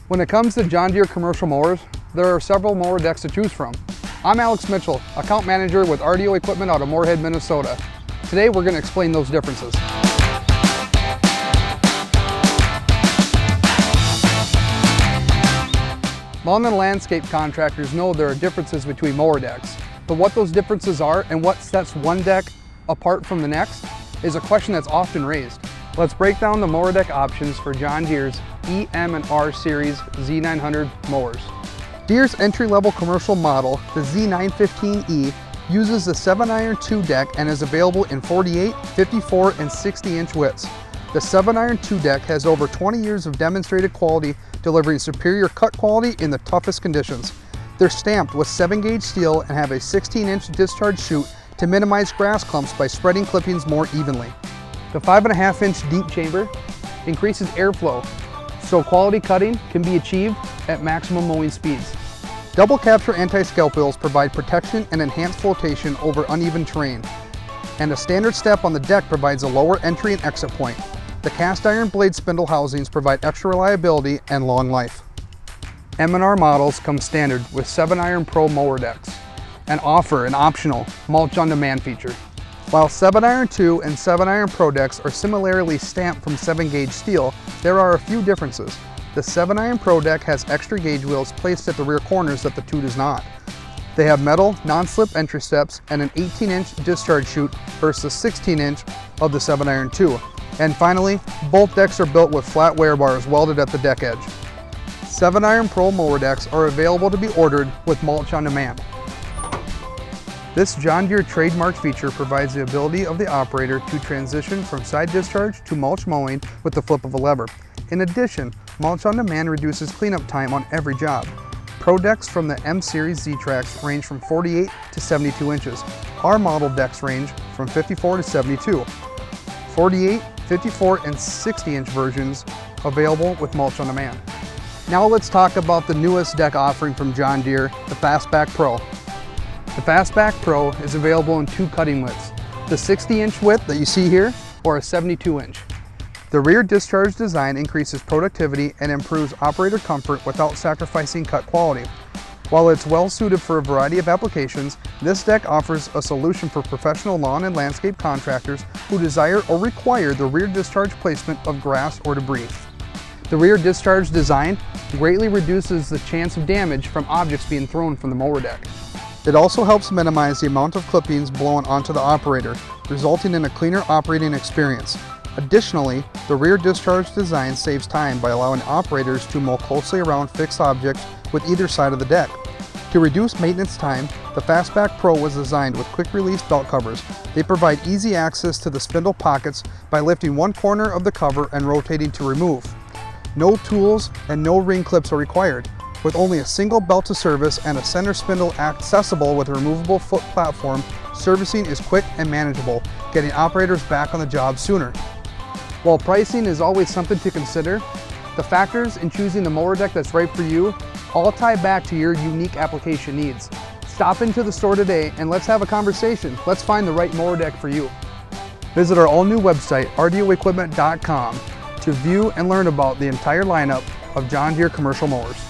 When it comes to John Deere commercial mowers, there are several mower decks to choose from. I'm Alex Mitchell, account manager with RDO Equipment out of Moorhead, Minnesota. Today we're going to explain those differences. Lawn and landscape contractors know there are differences between mower decks, but what those differences are and what sets one deck apart from the next is a question that's often raised. Let's break down the mower deck options for John Deere's E, M, and R series Z900 mowers. Deere's entry-level commercial model, the Z915E, uses the 7-iron 2 deck and is available in 48, 54, and 60-inch widths. The 7-iron 2 deck has over 20 years of demonstrated quality, delivering superior cut quality in the toughest conditions. They're stamped with 7-gauge steel and have a 16-inch discharge chute to minimize grass clumps by spreading clippings more evenly. The 5.5-inch deep chamber increases airflow, so quality cutting can be achieved at maximum mowing speeds. Double capture anti-scalp wheels provide protection and enhanced flotation over uneven terrain, and a standard step on the deck provides a lower entry and exit point. The cast iron blade spindle housings provide extra reliability and long life. M&R models come standard with 7-iron Pro mower decks and offer an optional mulch on demand feature. While 7-iron 2 and 7-iron Pro decks are similarly stamped from 7-gauge steel, there are a few differences. The 7-iron Pro deck has extra gauge wheels placed at the rear corners that the 2 does not. They have metal, non-slip entry steps and an 18-inch discharge chute versus 16-inch of the 7-iron 2. And finally, both decks are built with flat wear bars welded at the deck edge. 7-iron Pro mower decks are available to be ordered with mulch on demand. This John Deere trademark feature provides the ability of the operator to transition from side discharge to mulch mowing with the flip of a lever. In addition, mulch on demand reduces cleanup time on every job. Pro decks from the M Series Z-Tracks range from 48 to 72 inches. R model decks range from 54 to 72. 48, 54, and 60-inch versions available with mulch on demand. Now let's talk about the newest deck offering from John Deere, the Fastback Pro. The Fastback Pro is available in 2 cutting widths, the 60-inch width that you see here, or a 72-inch. The rear discharge design increases productivity and improves operator comfort without sacrificing cut quality. While it's well suited for a variety of applications, this deck offers a solution for professional lawn and landscape contractors who desire or require the rear discharge placement of grass or debris. The rear discharge design greatly reduces the chance of damage from objects being thrown from the mower deck. It also helps minimize the amount of clippings blown onto the operator, resulting in a cleaner operating experience. Additionally, the rear discharge design saves time by allowing operators to mow closely around fixed objects with either side of the deck. To reduce maintenance time, the Fastback Pro was designed with quick-release belt covers. They provide easy access to the spindle pockets by lifting one corner of the cover and rotating to remove. No tools and no ring clips are required. With only a single belt to service and a center spindle accessible with a removable foot platform, servicing is quick and manageable, getting operators back on the job sooner. While pricing is always something to consider, the factors in choosing the mower deck that's right for you all tie back to your unique application needs. Stop into the store today and let's have a conversation. Let's find the right mower deck for you. Visit our all-new website, rdoequipment.com, to view and learn about the entire lineup of John Deere commercial mowers.